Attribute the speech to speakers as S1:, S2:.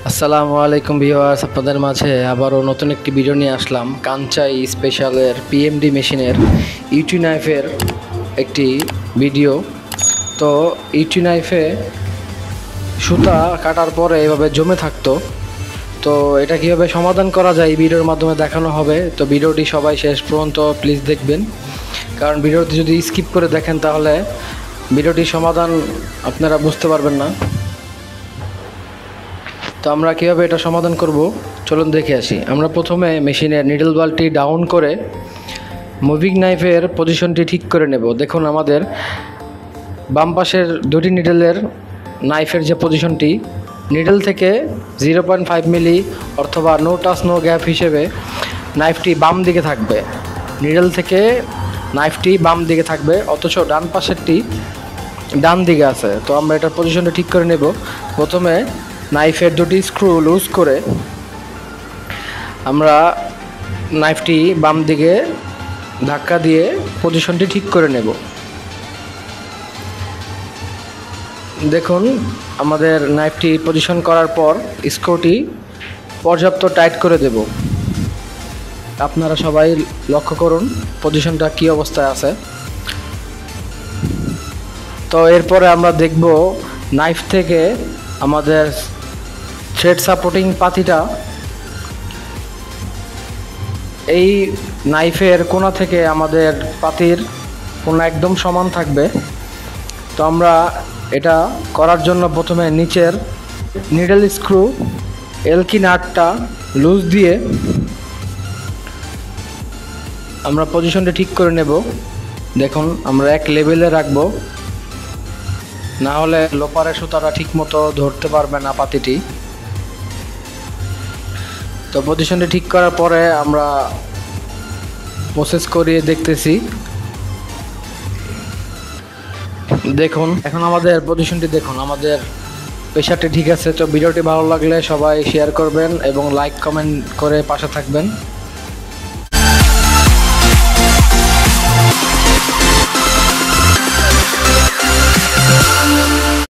S1: আসসালামু আলাইকুম ভিউয়ার্স, আপনাদের মাঝে আবারও নতুন একটি ভিডিও নিয়ে আসলাম। কাঞ্চাই স্পেশালের পিএমডি মেশিনের ইউটি নাইফের একটি ভিডিও। তো ইউটি নাইফে সুতা কাটার পরে এভাবে জমে থাকতো, তো এটা কীভাবে সমাধান করা যায় এই ভিডিওর মাধ্যমে দেখানো হবে। তো ভিডিওটি সবাই শেষ পর্যন্ত প্লিজ দেখবেন, কারণ ভিডিওটি যদি স্কিপ করে দেখেন তাহলে ভিডিওটির সমাধান আপনারা বুঝতে পারবেন না। তো আমরা কীভাবে এটা সমাধান করব চলুন দেখে আসি। আমরা প্রথমে মেশিনের নিডল বালটি ডাউন করে মুভিং নাইফের পজিশনটি ঠিক করে নেব। দেখুন, আমাদের বাম পাশের দুটি নিডলের নাইফের যে পজিশনটি, নিডল থেকে 0.5 মিলি অথবা নো টাচ নো গ্যাপ হিসেবে নাইফটি বাম দিকে থাকবে। নিডল থেকে নাইফটি বাম দিকে থাকবে, অথচ ডান পাশেরটি ডান দিকে আছে। তো আমরা এটার পজিশনটা ঠিক করে নেব। প্রথমে নাইফের দুটি স্ক্রু লুজ করে আমরা নাইফটি বাম দিকে ধাক্কা দিয়ে পজিশনটি ঠিক করে নেব। দেখুন, আমাদের নাইফটি পজিশন করার পর স্ক্রুটি পর্যাপ্ত টাইট করে দেব। আপনারা সবাই লক্ষ্য করুন পজিশনটা কী অবস্থায় আছে। তো এরপরে আমরা দেখব নাইফ থেকে আমাদের থ্রেড সাপোর্টিং পাতিটা এই নাইফের কোণা থেকে আমাদের পাতির কোণা একদম সমান থাকবে। তো আমরা এটা করার জন্য প্রথমে নিচের নিডল স্ক্রু এলকি নাটটা লুজ দিয়ে আমরা পজিশনটা ঠিক করে নেব। দেখুন, আমরা এক লেভেলে রাখবো, না হলে লোপারের সুতাটা ঠিক মতো ধরতে পারবে না পাতিটি। তো পজিশনটি ঠিক করার পরে আমরা প্রসেস করিয়ে দেখতেছি। দেখুন, এখন আমাদের পজিশনটি দেখুন, আমাদের প্রেশারটি ঠিক আছে। তো ভিডিওটি ভালো লাগলে সবাই শেয়ার করবেন এবং লাইক কমেন্ট করে পাশে থাকবেন।